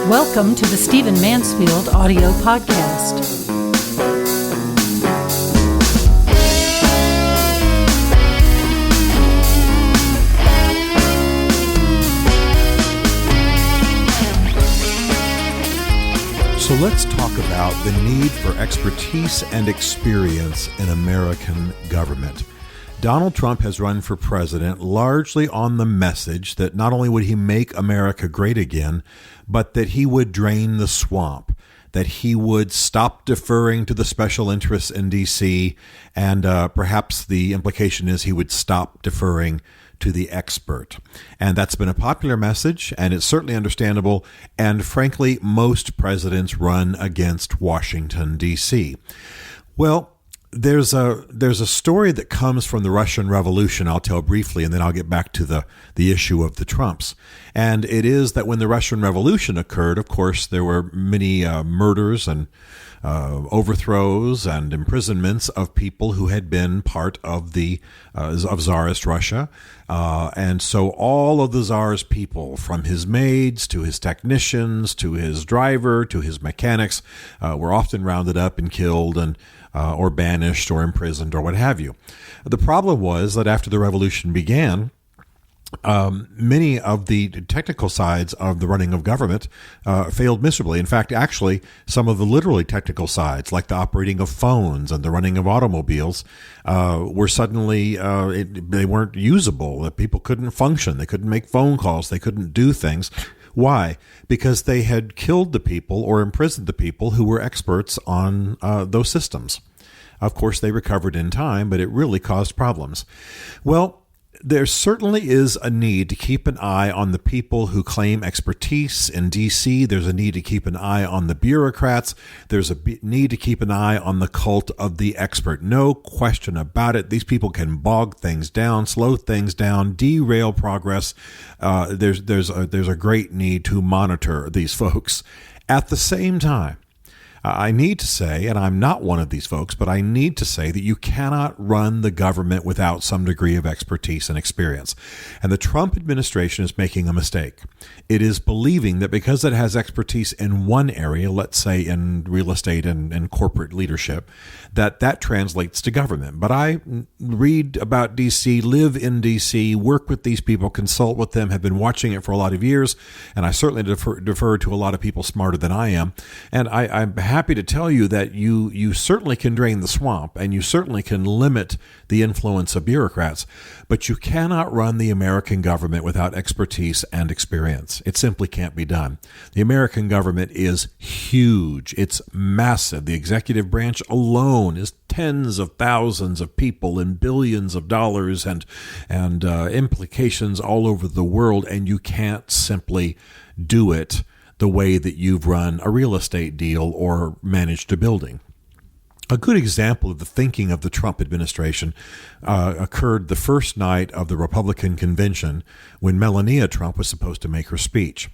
Welcome to the Stephen Mansfield audio podcast. So let's talk about the need for expertise and experience in American government. Donald Trump has run for president largely on the message that not only would he make America great again, but that he would drain the swamp, that he would stop deferring to the special interests in D.C., and perhaps the implication is he would stop deferring to the expert. And that's been a popular message, and it's certainly understandable, and frankly, most presidents run against Washington, D.C. Well, there's a story that comes from the Russian Revolution I'll tell briefly, and then I'll get back to the issue of the Trumps. And it is that when the Russian Revolution occurred, of course, there were many murders and overthrows and imprisonments of people who had been part of of Tsarist Russia. And so all of the Tsar's people, from his maids to his technicians to his driver to his mechanics, were often rounded up and killed and or banished or imprisoned or what have you. The problem was that after the revolution began, many of the technical sides of the running of government failed miserably. In fact, actually, some of the literally technical sides, like the operating of phones and the running of automobiles, were suddenly, they weren't usable. That people couldn't function. They couldn't make phone calls. They couldn't do things. Why? Because they had killed the people or imprisoned the people who were experts on those systems. Of course, they recovered in time, but it really caused problems. Well, there certainly is a need to keep an eye on the people who claim expertise in D.C. There's a need to keep an eye on the bureaucrats. There's a need to keep an eye on the cult of the expert. No question about it. These people can bog things down, slow things down, derail progress. There's a great need to monitor these folks. At the same time, I need to say, and I'm not one of these folks, but I need to say that you cannot run the government without some degree of expertise and experience. And the Trump administration is making a mistake. It is believing that because it has expertise in one area, let's say in real estate and corporate leadership, that translates to government. But I read about D.C., live in D.C., work with these people, consult with them, have been watching it for a lot of years, and I certainly defer to a lot of people smarter than I am. And I'm happy to tell you that you certainly can drain the swamp, and you certainly can limit the influence of bureaucrats, but you cannot run the American government without expertise and experience. It simply can't be done. The American government is huge. It's massive. The executive branch alone is tens of thousands of people and billions of dollars and implications all over the world, and you can't simply do it the way that you've run a real estate deal or managed a building. A good example of the thinking of the Trump administration occurred the first night of the Republican convention when Melania Trump was supposed to make her speech.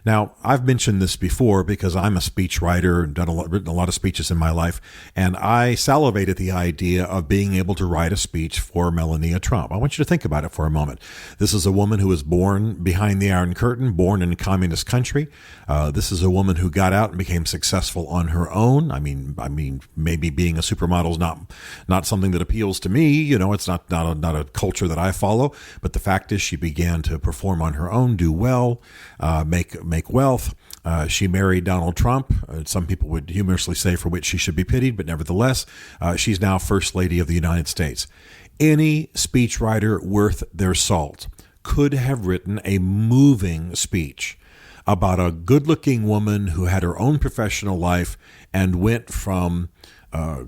Now, I've mentioned this before because I'm a speechwriter and written a lot of speeches in my life, and I salivate at the idea of being able to write a speech for Melania Trump. I want you to think about it for a moment. This is a woman who was born behind the Iron Curtain, born in a communist country. This is a woman who got out and became successful on her own. I mean, maybe being a supermodel is not something that appeals to me. You know, it's not a culture that I follow. But the fact is, she began to perform on her own, do well, make wealth. She married Donald Trump. Some people would humorously say for which she should be pitied, but nevertheless, she's now First Lady of the United States. Any speechwriter worth their salt could have written a moving speech about a good-looking woman who had her own professional life and went from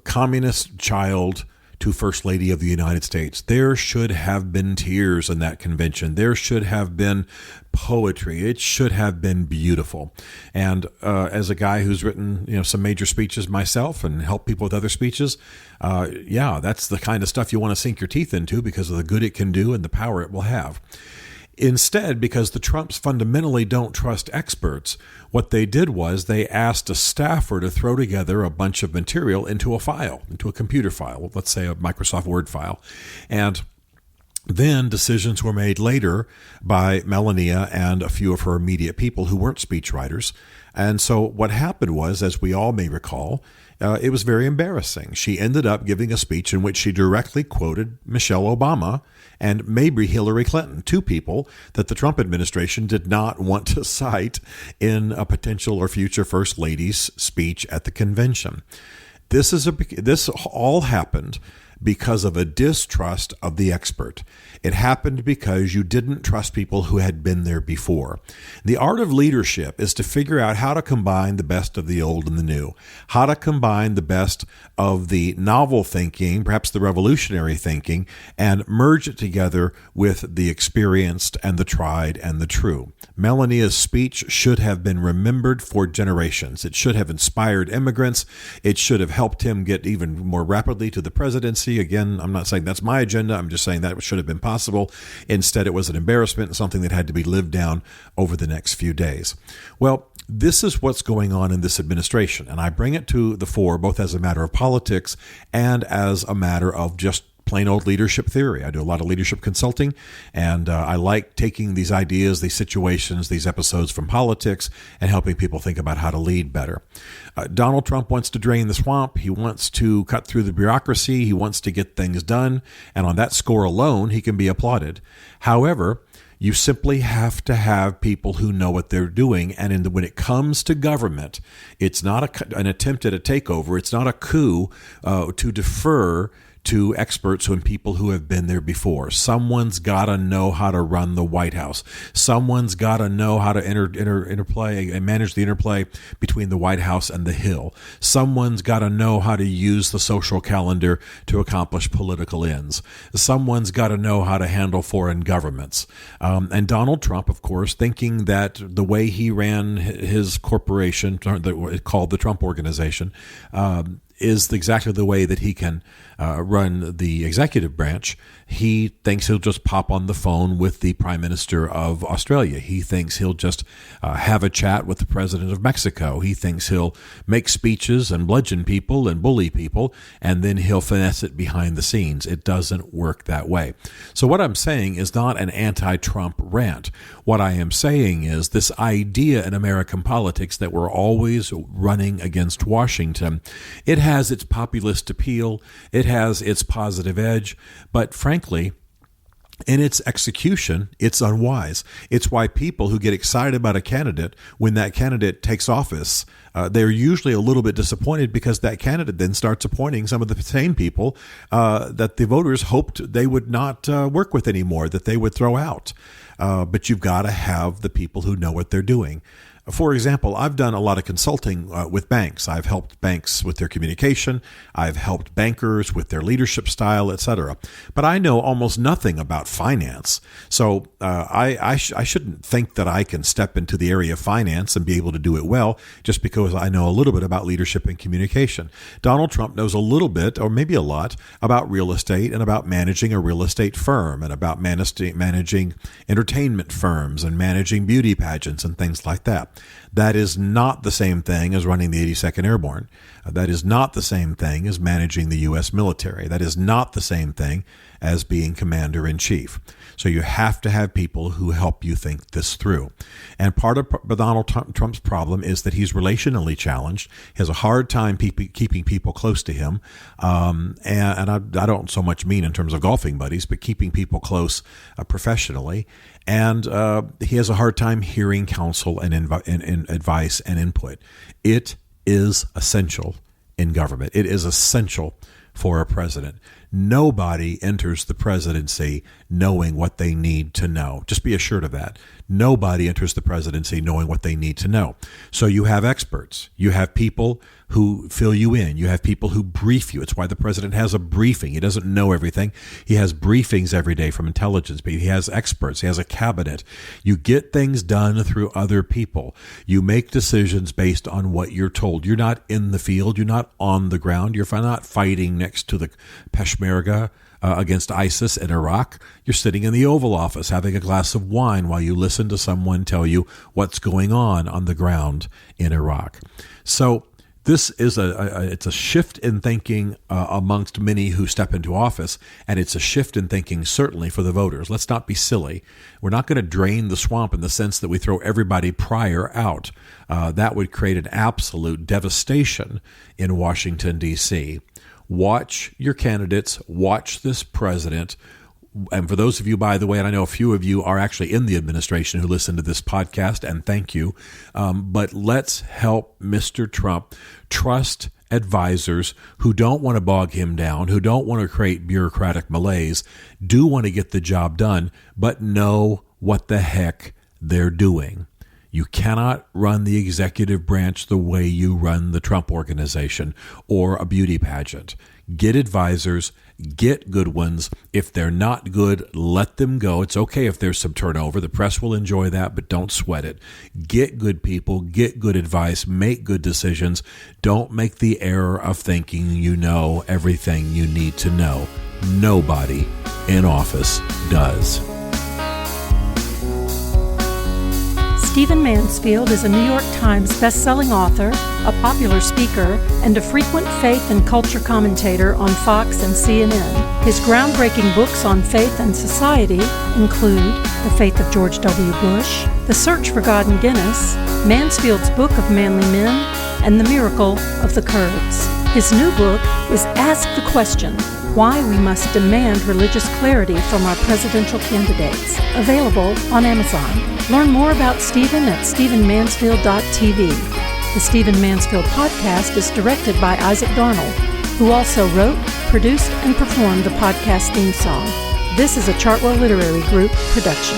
communist child to First Lady of the United States. There should have been tears in that convention. There should have been poetry. It should have been beautiful. And as a guy who's written some major speeches myself and helped people with other speeches, that's the kind of stuff you want to sink your teeth into because of the good it can do and the power it will have. Instead, because the Trumps fundamentally don't trust experts, what they did was they asked a staffer to throw together a bunch of material into a file, into a computer file, let's say a Microsoft Word file. And Then decisions were made later by Melania and a few of her immediate people who weren't speechwriters. And so what happened was, as we all may recall, it was very embarrassing. She ended up giving a speech in which she directly quoted Michelle Obama and maybe Hillary Clinton, two people that the Trump administration did not want to cite in a potential or future First Lady's speech at the convention. This all happened because of a distrust of the expert. It happened because you didn't trust people who had been there before. The art of leadership is to figure out how to combine the best of the old and the new, how to combine the best of the novel thinking, perhaps the revolutionary thinking, and merge it together with the experienced and the tried and the true. Melania's speech should have been remembered for generations. It should have inspired immigrants. It should have helped him get even more rapidly to the presidency. Again, I'm not saying that's my agenda. I'm just saying that should have been possible. Instead, it was an embarrassment and something that had to be lived down over the next few days. Well, this is what's going on in this administration, and I bring it to the fore both as a matter of politics and as a matter of just plain old leadership theory. I do a lot of leadership consulting, and I like taking these ideas, these situations, these episodes from politics and helping people think about how to lead better. Donald Trump wants to drain the swamp. He wants to cut through the bureaucracy. He wants to get things done. And on that score alone, he can be applauded. However, you simply have to have people who know what they're doing. And when it comes to government, it's not an attempt at a takeover. It's not a coup to defer to experts and people who have been there before. Someone's got to know how to run the White House. Someone's got to know how to interplay and manage the interplay between the White House and the Hill. Someone's got to know how to use the social calendar to accomplish political ends. Someone's got to know how to handle foreign governments. And Donald Trump, of course, thinking that the way he ran his corporation, called the Trump Organization, is exactly the way that he can run the executive branch. He thinks he'll just pop on the phone with the Prime Minister of Australia. He thinks he'll just have a chat with the President of Mexico. He thinks he'll make speeches and bludgeon people and bully people, and then he'll finesse it behind the scenes. It doesn't work that way. So what I'm saying is not an anti-Trump rant. What I am saying is this idea in American politics that we're always running against Washington. It has its populist appeal. It has its positive edge. But frankly, in its execution, it's unwise. It's why people who get excited about a candidate, when that candidate takes office, they're usually a little bit disappointed because that candidate then starts appointing some of the same people that the voters hoped they would not work with anymore, that they would throw out. But you've got to have the people who know what they're doing. For example, I've done a lot of consulting with banks. I've helped banks with their communication. I've helped bankers with their leadership style, etc. But I know almost nothing about finance. So I shouldn't think that I can step into the area of finance and be able to do it well just because I know a little bit about leadership and communication. Donald Trump knows a little bit, or maybe a lot, about real estate and about managing a real estate firm and about managing entertainment firms and managing beauty pageants and things like that. That is not the same thing as running the 82nd Airborne. That is not the same thing as managing the U.S. military. That is not the same thing as being commander-in-chief. So you have to have people who help you think this through. And part of Donald Trump's problem is that he's relationally challenged. He has a hard time keeping people close to him. And I don't so much mean in terms of golfing buddies, but keeping people close professionally. And he has a hard time hearing counsel and advice and input. It is essential in government. It is essential for a president. Nobody enters the presidency knowing what they need to know. Just be assured of that. Nobody enters the presidency knowing what they need to know. So you have experts. You have people who fill you in. You have people who brief you. It's why the president has a briefing. He doesn't know everything. He has briefings every day from intelligence people. He has experts. He has a cabinet. You get things done through other people. You make decisions based on what you're told. You're not in the field. You're not on the ground. You're not fighting next to the Peshmerga against ISIS in Iraq. You're sitting in the Oval Office having a glass of wine while you listen to someone tell you what's going on the ground in Iraq. So This is it's a shift in thinking amongst many who step into office, and it's a shift in thinking certainly for the voters. Let's not be silly. We're not going to drain the swamp in the sense that we throw everybody prior out. That would create an absolute devastation in Washington, D.C. Watch your candidates, watch this president. And for those of you, by the way, and I know a few of you are actually in the administration who listen to this podcast, and thank you, but let's help Mr. Trump trust advisors who don't want to bog him down, who don't want to create bureaucratic malaise, do want to get the job done, but know what the heck they're doing. You cannot run the executive branch the way you run the Trump Organization or a beauty pageant. Get advisors, get good ones. If they're not good, let them go. It's okay if there's some turnover. The press will enjoy that, but don't sweat it. Get good people, get good advice, make good decisions. Don't make the error of thinking you know everything you need to know. Nobody in office does. Stephen Mansfield is a New York Times best-selling author, a popular speaker, and a frequent faith and culture commentator on Fox and CNN. His groundbreaking books on faith and society include The Faith of George W. Bush, The Search for God in Guinness, Mansfield's Book of Manly Men, and The Miracle of the Kurds. His new book is Ask the Question: Why We Must Demand Religious Clarity from Our Presidential Candidates, available on Amazon. Learn more about Stephen at stephenmansfield.tv. The Stephen Mansfield podcast is directed by Isaac Darnold, who also wrote, produced, and performed the podcast theme song. This is a Chartwell Literary Group production.